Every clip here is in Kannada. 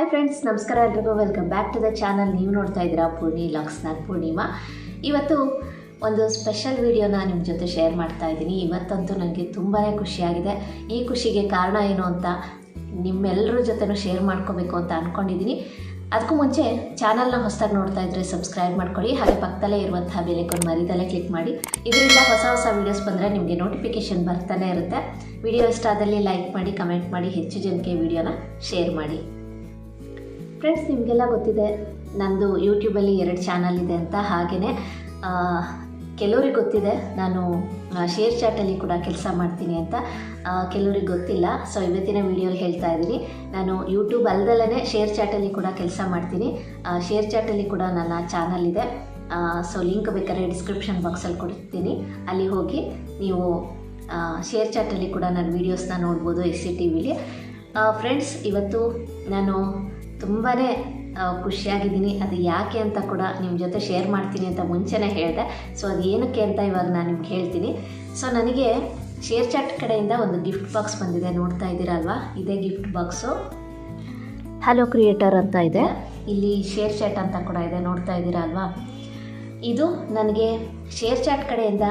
ಹಾಯ್ ಫ್ರೆಂಡ್ಸ್, ನಮಸ್ಕಾರ ಎಲ್ರಿಗೂ. Welcome back to the channel. ನೀವು ನೋಡ್ತಾ ಇದ್ದೀರಾ ಪೂರ್ಣಿ ಲಾಗ್ಸ್. ನಾನು ಪೂರ್ಣಿಮಾ. ಇವತ್ತು ಒಂದು ಸ್ಪೆಷಲ್ ವಿಡಿಯೋನ ನಿಮ್ಮ ಜೊತೆ ಶೇರ್ ಮಾಡ್ತಾ ಇದ್ದೀನಿ. ಇವತ್ತಂತೂ ನನಗೆ ತುಂಬಾ ಖುಷಿಯಾಗಿದೆ. ಈ ಖುಷಿಗೆ ಕಾರಣ ಏನು ಅಂತ ನಿಮ್ಮೆಲ್ಲರ ಜೊತೆನೂ ಶೇರ್ ಮಾಡ್ಕೋಬೇಕು ಅಂತ ಅಂದ್ಕೊಂಡಿದ್ದೀನಿ. ಅದಕ್ಕೂ ಮುಂಚೆ ಚಾನಲ್ನ ಹೊಸದಾಗಿ ನೋಡ್ತಾ ಇದ್ದರೆ ಸಬ್ಸ್ಕ್ರೈಬ್ ಮಾಡ್ಕೊಳ್ಳಿ. ಹಾಗೆ ಪಕ್ಕದಲ್ಲೇ ಇರುವಂತಹ ಬೆಲ್ ಐಕಾನ್ ಮರಿದಲ್ಲೇ ಕ್ಲಿಕ್ ಮಾಡಿ. ಇದರಿಂದ ಹೊಸ ವೀಡಿಯೋಸ್ ಬಂದರೆ ನಿಮಗೆ ನೋಟಿಫಿಕೇಷನ್ ಬರ್ತಾನೆ ಇರುತ್ತೆ. ವಿಡಿಯೋ ಇಷ್ಟ ಆದಲ್ಲಿ ಲೈಕ್ ಮಾಡಿ, ಕಮೆಂಟ್ ಮಾಡಿ, ಹೆಚ್ಚು ಜನಕ್ಕೆ ವಿಡಿಯೋನ ಶೇರ್ ಮಾಡಿ. ಫ್ರೆಂಡ್ಸ್, ನಿಮಗೆಲ್ಲ ಗೊತ್ತಿದೆ ನಂದು ಯೂಟ್ಯೂಬಲ್ಲಿ 2 ಚಾನಲ್ ಇದೆ ಅಂತ. ಹಾಗೆಯೇ ಕೆಲವ್ರಿಗೆ ಗೊತ್ತಿದೆ ನಾನು ಶೇರ್ ಚಾಟಲ್ಲಿ ಕೂಡ ಕೆಲಸ ಮಾಡ್ತೀನಿ ಅಂತ. ಕೆಲವ್ರಿಗೆ ಗೊತ್ತಿಲ್ಲ. ಸೊ ಇವತ್ತಿನ ವಿಡಿಯೋಲಿ ಹೇಳ್ತಾ ಇದ್ದೀನಿ, ನಾನು ಯೂಟ್ಯೂಬ್ ಅಲ್ದಲ್ಲೇ ಶೇರ್ ಚಾಟಲ್ಲಿ ಕೂಡ ಕೆಲಸ ಮಾಡ್ತೀನಿ. ಶೇರ್ ಚಾಟಲ್ಲಿ ಕೂಡ ನನ್ನ ಚಾನಲ್ ಇದೆ. ಸೊ ಲಿಂಕ್ ಬೇಕಾದ್ರೆ ಡಿಸ್ಕ್ರಿಪ್ಷನ್ ಬಾಕ್ಸಲ್ಲಿ ಕೊಡ್ತೀನಿ, ಅಲ್ಲಿ ಹೋಗಿ ನೀವು ಶೇರ್ ಚಾಟಲ್ಲಿ ಕೂಡ ನನ್ನ ವೀಡಿಯೋಸ್ನ ನೋಡ್ಬೋದು SCTVಲಿ. ಫ್ರೆಂಡ್ಸ್, ಇವತ್ತು ನಾನು ತುಂಬಾ ಖುಷಿಯಾಗಿದ್ದೀನಿ. ಅದು ಯಾಕೆ ಅಂತ ಕೂಡ ನಿಮ್ಮ ಜೊತೆ ಶೇರ್ ಮಾಡ್ತೀನಿ ಅಂತ ಮುಂಚೆನೇ ಹೇಳಿದೆ. ಸೊ ಅದು ಏನಕ್ಕೆ ಅಂತ ಇವಾಗ ನಾನು ನಿಮ್ಗೆ ಹೇಳ್ತೀನಿ. ಸೊ ನನಗೆ ಶೇರ್ ಚಾಟ್ ಕಡೆಯಿಂದ ಒಂದು ಗಿಫ್ಟ್ ಬಾಕ್ಸ್ ಬಂದಿದೆ. ನೋಡ್ತಾ ಇದ್ದೀರಾ ಅಲ್ವಾ? ಇದೇ ಗಿಫ್ಟ್ ಬಾಕ್ಸು. ಹಲೋ ಕ್ರಿಯೇಟರ್ ಅಂತ ಇದೆ, ಇಲ್ಲಿ ಶೇರ್ ಚಾಟ್ ಅಂತ ಕೂಡ ಇದೆ. ನೋಡ್ತಾ ಇದ್ದೀರಾ ಅಲ್ವಾ? ಇದು ನನಗೆ ಶೇರ್ ಚಾಟ್ ಕಡೆಯಿಂದ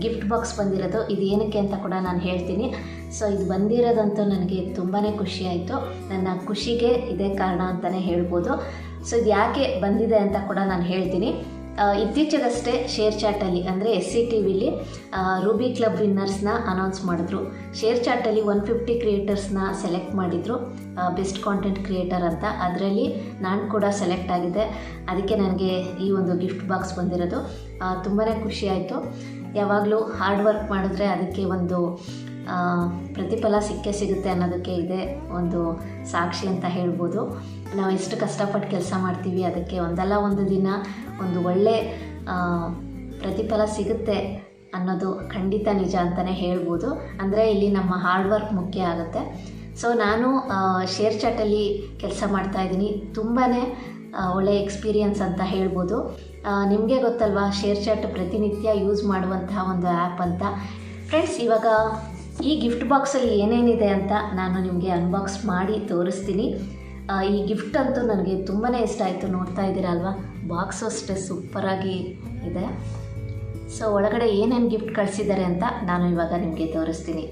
ಗಿಫ್ಟ್ ಬಾಕ್ಸ್ ಬಂದಿರೋದು. ಇದು ಏನಕ್ಕೆ ಅಂತ ಕೂಡ ನಾನು ಹೇಳ್ತೀನಿ. ಸೊ ಇದು ಬಂದಿರೋದಂತೂ ನನಗೆ ತುಂಬಾ ಖುಷಿ ಆಯಿತು. ನನ್ನ ಖುಷಿಗೆ ಇದೇ ಕಾರಣ ಅಂತಲೇ ಹೇಳ್ಬೋದು. ಸೊ ಇದು ಯಾಕೆ ಬಂದಿದೆ ಅಂತ ಕೂಡ ನಾನು ಹೇಳ್ತೀನಿ. ಇತ್ತೀಚೆಗಷ್ಟೇ ಶೇರ್ ಚಾಟಲ್ಲಿ ಅಂದರೆ SCTVಲಿ ರೂಬಿ ಕ್ಲಬ್ ವಿನ್ನರ್ಸ್ನ ಅನೌನ್ಸ್ ಮಾಡಿದ್ರು. ಶೇರ್ ಚಾಟಲ್ಲಿ 150 ಕ್ರಿಯೇಟರ್ಸ್ನ ಸೆಲೆಕ್ಟ್ ಮಾಡಿದರು, ಬೆಸ್ಟ್ ಕಾಂಟೆಂಟ್ ಕ್ರಿಯೇಟರ್ ಅಂತ. ಅದರಲ್ಲಿ ನಾನು ಕೂಡ ಸೆಲೆಕ್ಟ್ ಆಗಿದ್ದೆ. ಅದಕ್ಕೆ ನನಗೆ ಈ ಒಂದು ಗಿಫ್ಟ್ ಬಾಕ್ಸ್ ಬಂದಿರೋದು ತುಂಬಾ ಖುಷಿ ಆಯಿತು. ಯಾವಾಗಲೂ ಹಾರ್ಡ್ ವರ್ಕ್ ಮಾಡಿದ್ರೆ ಅದಕ್ಕೆ ಒಂದು ಪ್ರತಿಫಲ ಸಿಕ್ಕೇ ಸಿಗುತ್ತೆ ಅನ್ನೋದಕ್ಕೆ ಇದೆ ಒಂದು ಸಾಕ್ಷಿ ಅಂತ ಹೇಳ್ಬೋದು. ನಾವು ಎಷ್ಟು ಕಷ್ಟಪಟ್ಟು ಕೆಲಸ ಮಾಡ್ತೀವಿ, ಅದಕ್ಕೆ ಒಂದಲ್ಲ ಒಂದು ದಿನ ಒಂದು ಒಳ್ಳೆ ಪ್ರತಿಫಲ ಸಿಗುತ್ತೆ ಅನ್ನೋದು ಖಂಡಿತ ನಿಜ ಅಂತಲೇ ಹೇಳ್ಬೋದು. ಅಂದರೆ ಇಲ್ಲಿ ನಮ್ಮ ಹಾರ್ಡ್ ವರ್ಕ್ ಮುಖ್ಯ ಆಗುತ್ತೆ. ಸೊ ನಾನು ಶೇರ್ ಚಾಟಲ್ಲಿ ಕೆಲಸ ಮಾಡ್ತಾಯಿದ್ದೀನಿ. ತುಂಬಾ ಒಳ್ಳೆ ಎಕ್ಸ್ಪೀರಿಯನ್ಸ್ ಅಂತ ಹೇಳ್ಬೋದು. ನಿಮಗೆ ಗೊತ್ತಲ್ವಾ, ಶೇರ್ ಚಾಟ್ ಪ್ರತಿನಿತ್ಯ ಯೂಸ್ ಮಾಡುವಂತಹ ಒಂದು ಆ್ಯಪ್ ಅಂತ. ಫ್ರೆಂಡ್ಸ್, ಇವಾಗ ಈ ಗಿಫ್ಟ್ ಬಾಕ್ಸಲ್ಲಿ ಏನೇನಿದೆ ಅಂತ ನಾನು ನಿಮಗೆ ಅನ್ಬಾಕ್ಸ್ ಮಾಡಿ ತೋರಿಸ್ತೀನಿ. ಈ ಗಿಫ್ಟ್ ಅಂತೂ ನನಗೆ ತುಂಬಾ ಇಷ್ಟ ಆಯಿತು. ನೋಡ್ತಾ ಇದ್ದೀರಾ ಅಲ್ವಾ? ಬಾಕ್ಸು ಅಷ್ಟೇ ಸೂಪರಾಗಿ ಇದೆ. ಸೊ ಒಳಗಡೆ ಏನೇನು ಗಿಫ್ಟ್ ಕಳಿಸಿದ್ದಾರೆ ಅಂತ ನಾನು ಇವಾಗ ನಿಮಗೆ ತೋರಿಸ್ತೀನಿ.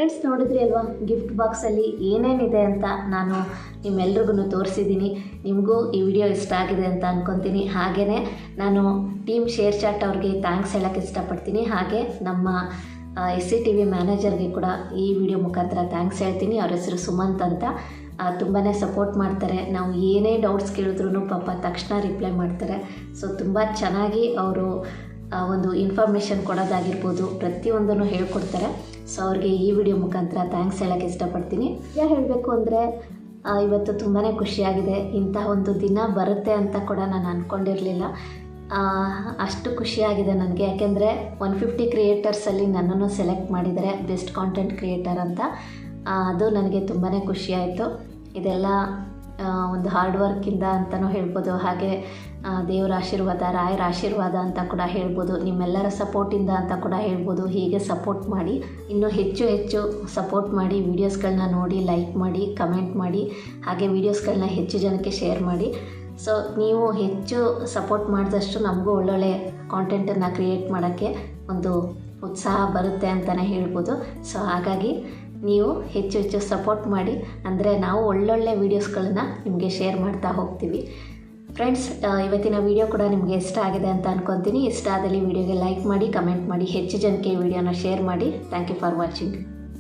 ಫ್ರೆಂಡ್ಸ್, ನೋಡಿದ್ರಿ ಅಲ್ವಾ ಗಿಫ್ಟ್ ಬಾಕ್ಸಲ್ಲಿ ಏನೇನಿದೆ ಅಂತ ನಾನು ನಿಮ್ಮೆಲ್ರಿಗೂ ತೋರಿಸಿದ್ದೀನಿ. ನಿಮಗೂ ಈ ವಿಡಿಯೋ ಇಷ್ಟ ಆಗಿದೆ ಅಂತ ಅಂದ್ಕೊತೀನಿ. ಹಾಗೆಯೇ ನಾನು ಟೀಮ್ ಶೇರ್ ಚಾಟ್ ಅವ್ರಿಗೆ ಥ್ಯಾಂಕ್ಸ್ ಹೇಳೋಕ್ಕೆ ಇಷ್ಟಪಡ್ತೀನಿ. ಹಾಗೆ ನಮ್ಮ SCTV ಮ್ಯಾನೇಜರ್ಗೆ ಕೂಡ ಈ ವಿಡಿಯೋ ಮುಖಾಂತರ ಥ್ಯಾಂಕ್ಸ್ ಹೇಳ್ತೀನಿ. ಅವ್ರ ಹೆಸರು ಸುಮಂತ್ ಅಂತ. ತುಂಬಾ ಸಪೋರ್ಟ್ ಮಾಡ್ತಾರೆ. ನಾವು ಏನೇ ಡೌಟ್ಸ್ ಕೇಳಿದ್ರೂ ಪಾಪ ತಕ್ಷಣ ರಿಪ್ಲೈ ಮಾಡ್ತಾರೆ. ಸೊ ತುಂಬ ಚೆನ್ನಾಗಿ ಅವರು ಒಂದು ಇನ್ಫಾರ್ಮೇಷನ್ ಕೊಡೋದಾಗಿರ್ಬೋದು, ಪ್ರತಿಯೊಂದನ್ನು ಹೇಳ್ಕೊಡ್ತಾರೆ. ಸೊ ಅವ್ರಿಗೆ ಈ ವಿಡಿಯೋ ಮುಖಾಂತರ ಥ್ಯಾಂಕ್ಸ್ ಹೇಳೋಕ್ಕೆ ಇಷ್ಟಪಡ್ತೀನಿ. ಹೇಳಬೇಕು ಅಂದರೆ ಇವತ್ತು ತುಂಬಾ ಖುಷಿಯಾಗಿದೆ. ಇಂತಹ ಒಂದು ದಿನ ಬರುತ್ತೆ ಅಂತ ಕೂಡ ನಾನು ಅಂದ್ಕೊಂಡಿರಲಿಲ್ಲ. ಅಷ್ಟು ಖುಷಿಯಾಗಿದೆ ನನಗೆ. ಯಾಕೆಂದರೆ 150 ಕ್ರಿಯೇಟರ್ಸಲ್ಲಿ ನನ್ನನ್ನು ಸೆಲೆಕ್ಟ್ ಮಾಡಿದ್ದಾರೆ ಬೆಸ್ಟ್ ಕಾಂಟೆಂಟ್ ಕ್ರಿಯೇಟರ್ ಅಂತ. ಅದು ನನಗೆ ತುಂಬಾ ಖುಷಿಯಾಯಿತು. ಇದೆಲ್ಲ ಒಂದು ಹಾರ್ಡ್ ವರ್ಕಿಂದ ಅಂತಲೂ ಹೇಳ್ಬೋದು. ಹಾಗೆ ದೇವರ ಆಶೀರ್ವಾದ, ರಾಯರ ಆಶೀರ್ವಾದ ಅಂತ ಕೂಡ ಹೇಳ್ಬೋದು. ನಿಮ್ಮೆಲ್ಲರ ಸಪೋರ್ಟಿಂದ ಅಂತ ಕೂಡ ಹೇಳ್ಬೋದು. ಹೀಗೆ ಸಪೋರ್ಟ್ ಮಾಡಿ, ಇನ್ನೂ ಹೆಚ್ಚು ಹೆಚ್ಚು ಸಪೋರ್ಟ್ ಮಾಡಿ, ವೀಡಿಯೋಸ್ಗಳನ್ನ ನೋಡಿ ಲೈಕ್ ಮಾಡಿ, ಕಮೆಂಟ್ ಮಾಡಿ, ಹಾಗೆ ವೀಡಿಯೋಸ್ಗಳನ್ನ ಹೆಚ್ಚು ಜನಕ್ಕೆ ಶೇರ್ ಮಾಡಿ. ಸೊ ನೀವು ಹೆಚ್ಚು ಸಪೋರ್ಟ್ ಮಾಡಿದಷ್ಟು ನಮಗೂ ಒಳ್ಳೊಳ್ಳೆ ಕಾಂಟೆಂಟನ್ನು ಕ್ರಿಯೇಟ್ ಮಾಡೋಕ್ಕೆ ಒಂದು ಉತ್ಸಾಹ ಬರುತ್ತೆ ಅಂತಲೇ ಹೇಳ್ಬೋದು. ಸೊ ಹಾಗಾಗಿ ನೀವು ಹೆಚ್ಚು ಹೆಚ್ಚು ಸಪೋರ್ಟ್ ಮಾಡಿ, ಅಂದರೆ ನಾವು ಒಳ್ಳೊಳ್ಳೆ ವೀಡಿಯೋಸ್ಗಳನ್ನ ನಿಮಗೆ ಶೇರ್ ಮಾಡ್ತಾ ಹೋಗ್ತೀವಿ. ಫ್ರೆಂಡ್ಸ್, ಇವತ್ತಿನ ವಿಡಿಯೋ ಕೂಡ ನಿಮಗೆ ಇಷ್ಟ ಆಗಿದೆ ಅಂತ ಅಂದ್ಕೊತೀನಿ. ಇಷ್ಟ ಆದಲ್ಲಿ ವಿಡಿಯೋಗೆ ಲೈಕ್ ಮಾಡಿ, ಕಮೆಂಟ್ ಮಾಡಿ, ಹೆಚ್ಚು ಜನಕ್ಕೆ ಈ ವಿಡಿಯೋನ ಶೇರ್ ಮಾಡಿ. Thank you for watching.